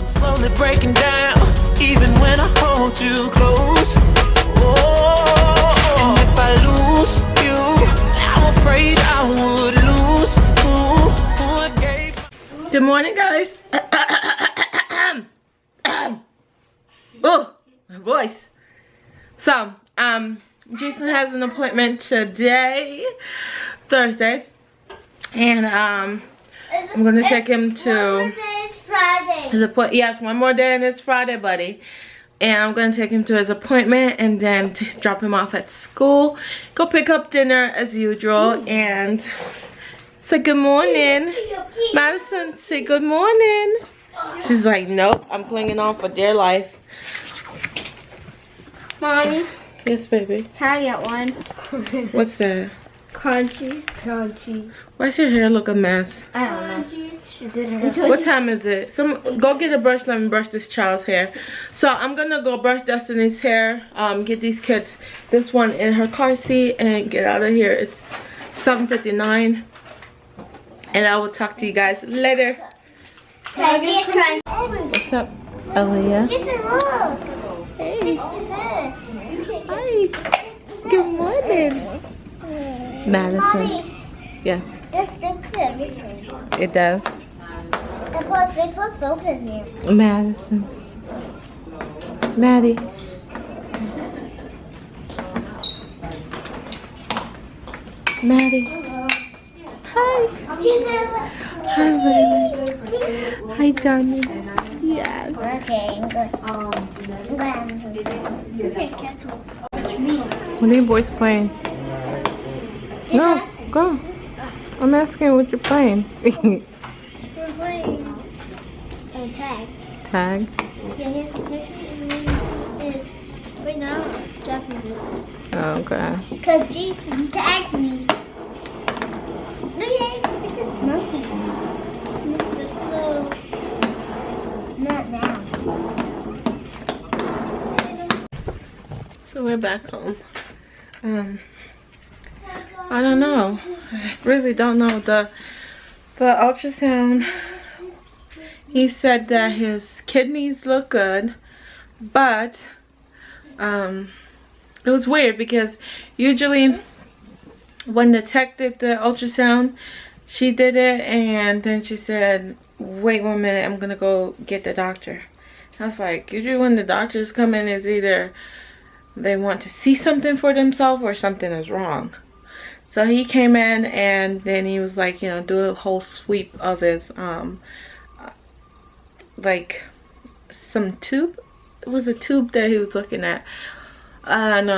I'm slowly breaking down, even when I hold you close. Oh, and if I lose you, I'm afraid I would lose who I gave. Good morning, guys. Oh, my voice. So, Jason has an appointment today, Thursday, and I'm gonna take him to his appointment. Yes, one more day and it's Friday, buddy. And I'm gonna take him to his appointment and then drop him off at school. Go pick up dinner as usual and say good morning. Madison, say good morning. She's like, nope, I'm clinging on for dear life. Mommy. Yes, baby. Can I get one? What's that? Crunchy. Crunchy. Why's your hair look a mess? I don't know. She did it. What time is it? Go get a brush. Let me brush this child's hair. So I'm gonna go brush Destiny's hair. Get these kids this one in her car seat and get out of here. It's 7:59, and I will talk to you guys later. What's up, Aaliyah? Hey. Hi. Good morning. Madison. Mommy, yes. this sticks to everything. It does. They put soap in here. Madison. Maddie. Maddie. Hi. Hi, baby. Hi, Johnny. Yes. Okay, good. What are you boys playing? No, go. I'm asking what you're playing. We're playing tag. Tag. Yeah, he has a picture and right now, Jackson's it. Oh, okay. Because Jason tagged me. Look at it's a monkey. Mr. Slow. Not now. So we're back home. I don't know. I really don't know. The ultrasound, he said that his kidneys look good, but it was weird because usually when the tech did the ultrasound, she did it and then she said, wait 1 minute, I'm gonna go get the doctor. I was like, usually when the doctors come in, it's either they want to see something for themselves or something is wrong. So he came in and then he was like, you know, do a whole sweep of his like some tube. It was a tube that he was looking at, and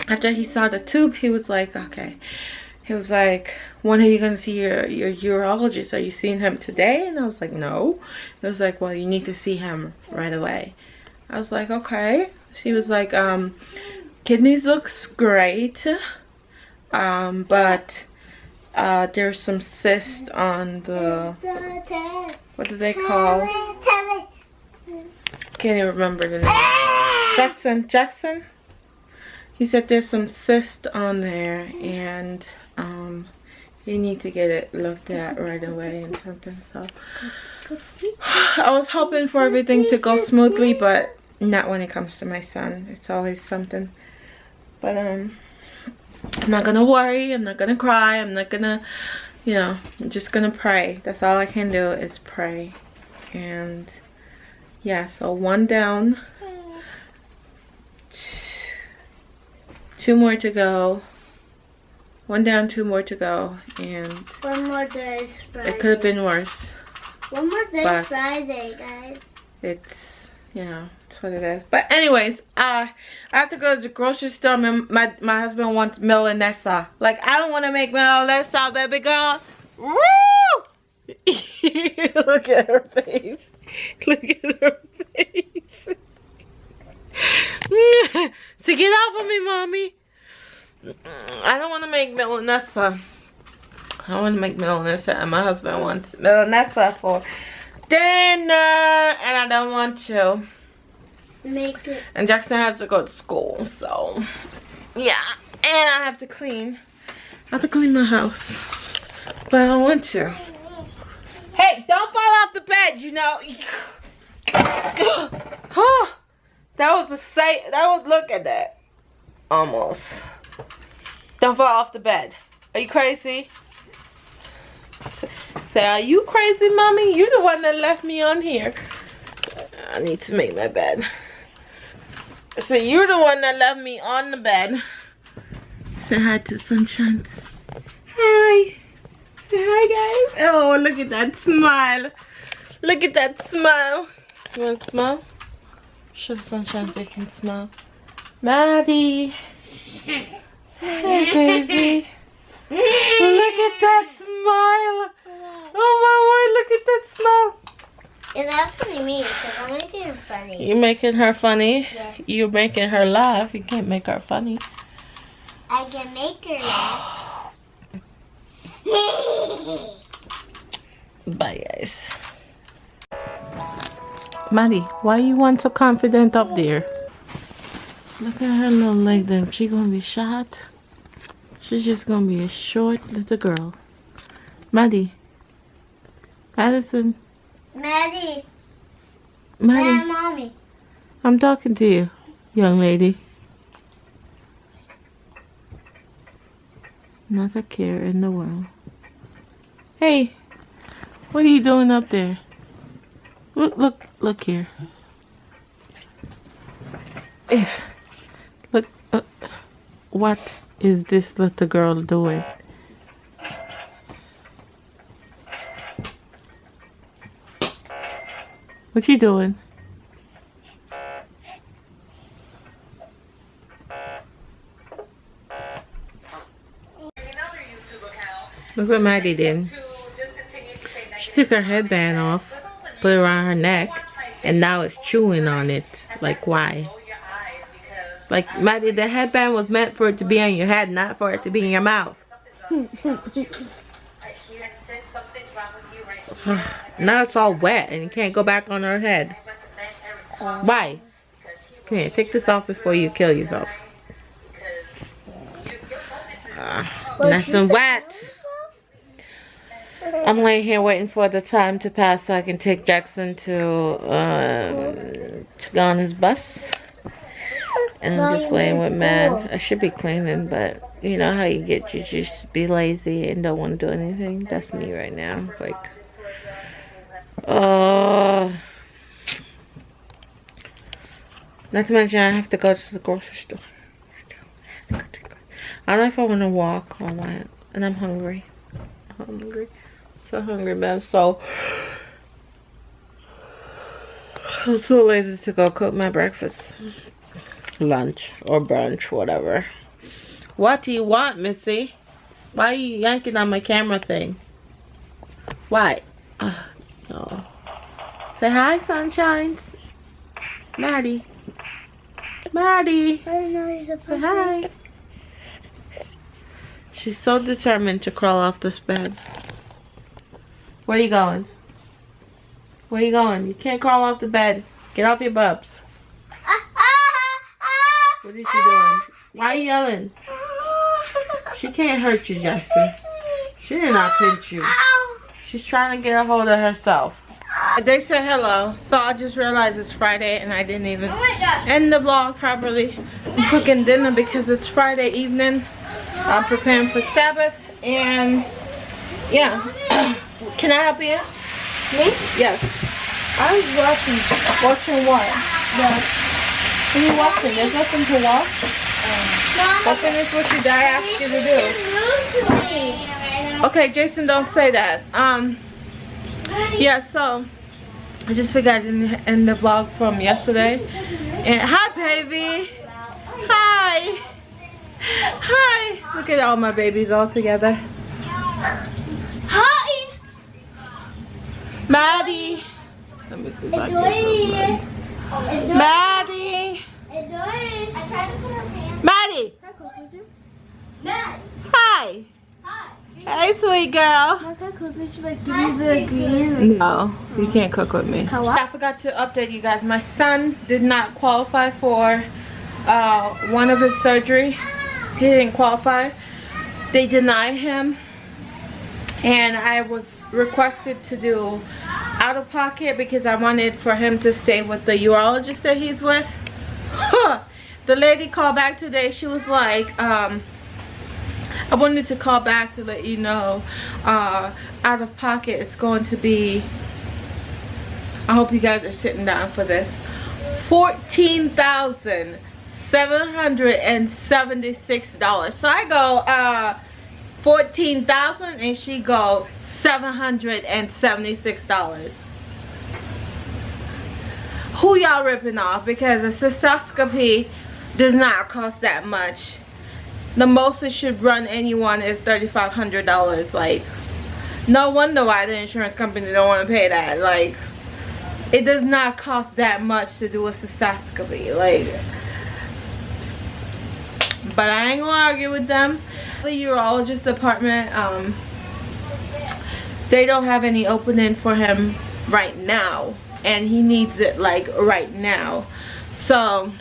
after he saw the tube, he was like, okay. He was like, when are you gonna see your urologist? Are you seeing him today? And I was like, no. It was like, well, you need to see him right away. I was like, okay. She was like, kidneys looks great, but there's some cyst on the, what do they call? Can't even remember the name. Jackson. He said there's some cyst on there and you need to get it looked at right away and something. So I was hoping for everything to go smoothly, but not when it comes to my son. It's always something. But I'm not gonna worry, I'm not gonna cry, I'm not gonna, you know, I'm just gonna pray. That's all I can do is pray. And yeah, so 1 down, 2 more to go. 1 down, 2 more to go, and 1 more day is Friday. it could have been worse. 1 more day is Friday, guys. It's, you know, it's what it is. But anyways, I have to go to the grocery store. My husband wants Milanesa. Like, I don't want to make Milanesa, baby girl. Woo! Look at her face. Look at her face. So get off of me, mommy. I don't want to make Milanesa. I want to make Milanesa, and my husband wants Milanesa for dinner, and I don't want to make it. And Jackson has to go to school, so yeah. And I have to clean. I have to clean my house, but I don't want to. Hey, don't fall off the bed, you know. Oh, that was a sight. That was, look at that. Almost. Don't fall off the bed. Are you crazy? Say, are you crazy, mommy? You're the one that left me on here. I need to make my bed. So you're the one that left me on the bed. Say hi to Sunshine. Hi. Say hi, guys. Oh, look at that smile. Look at that smile. You want to smile? Show Sunshine so you can smile. Maddie. Hey, baby. Look at that smile. Oh, my word. Look at that smile. It's actually me, because I'm making her funny. You making her funny? Yes. You're making her laugh. You can't make her funny. I can make her laugh. Bye, guys. Maddie, why you want so confident up there? Look at her little leg there. She gonna be shot. She's just gonna be a short little girl. Maddie. Madison. Maddie. Maddie. Mommy. I'm talking to you, young lady. Not a care in the world. Hey, what are you doing up there? Look here. Look, what is this little girl doing? What you doing? Look what Maggie did. She took her headband off, put it around her neck, and now it's chewing on it. Like, why? Like, Maddie, the headband was meant for it to be on your head, not for it to be in your mouth. Now it's all wet and you can't go back on her head. Why? Come here, take this off before you kill yourself. Nice and wet. I'm laying here waiting for the time to pass so I can take Jaxson to go on his bus. And I'm just playing with Mad. I should be cleaning, but you know how you get, you just be lazy and don't want to do anything. That's me right now. Like, not to mention I have to go to the grocery store. I don't know if I want to walk or what. And I'm hungry. So hungry, man. I'm so lazy to go cook my breakfast, lunch, or brunch, whatever. What do you want, Missy? Why are you yanking on my camera thing? Why? No. Say hi, Sunshine. Maddie. Maddie. Say hi. She's so determined to crawl off this bed. Where are you going? Where are you going? You can't crawl off the bed. Get off your bubs. What is she doing? Why are you yelling? She can't hurt you, Jaxson. She did not pinch you. She's trying to get a hold of herself. They said hello, so I just realized it's Friday and I didn't even end the vlog properly. I'm cooking dinner because it's Friday evening. I'm preparing for Sabbath and yeah. Can I help you? Me? Yes. I was watching. Watching what? Yes. What are you watching? There's nothing to watch. Go finish what your dad asked you to do. Okay, Jason, don't say that. Yeah, so I just figured I didn't end the vlog from yesterday. And hi, baby. Hi. Hi. Look at all my babies all together. Hi. Maddie. Let me see if I can get Maddie. Maddie. Hi. Hey, sweet girl. No, you can't cook with me. I forgot to update you guys. My son did not qualify for one of his surgery. He didn't qualify. They denied him. And I was requested to do out of pocket because I wanted for him to stay with the urologist that he's with. The lady called back today. She was like, I wanted to call back to let you know, out of pocket it's going to be, I hope you guys are sitting down for this, $14,776. So I go $14,000 and she go $776. Who y'all ripping off? Because a cystoscopy does not cost that much. The most it should run anyone is $3,500. Like, no wonder why the insurance company don't want to pay that. Like, it does not cost that much to do a cystoscopy. Like, but I ain't gonna argue with them. The urologist department, they don't have any opening for him right now, and he needs it like right now. So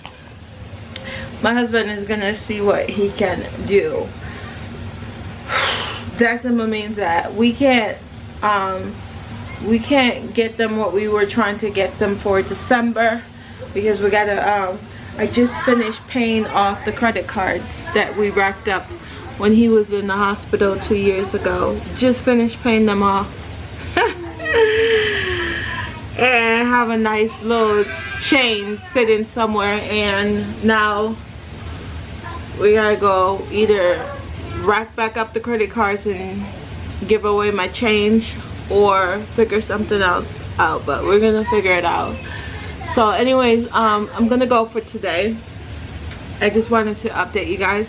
my husband is gonna see what he can do. That simply means that we can't get them what we were trying to get them for December, because we gotta I just finished paying off the credit cards that we racked up when he was in the hospital 2 years ago. Just finished paying them off. And have a nice little change sitting somewhere, and now we gotta go either rack back up the credit cards and give away my change or figure something else out, but we're gonna figure it out. So anyways, I'm gonna go for today. I just wanted to update you guys,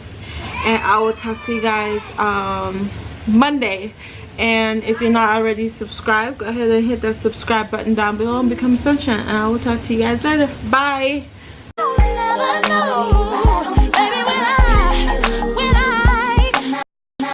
and I will talk to you guys Monday. And if you're not already subscribed, go ahead and hit that subscribe button down below and become a sunshine, and I will talk to you guys later. Bye.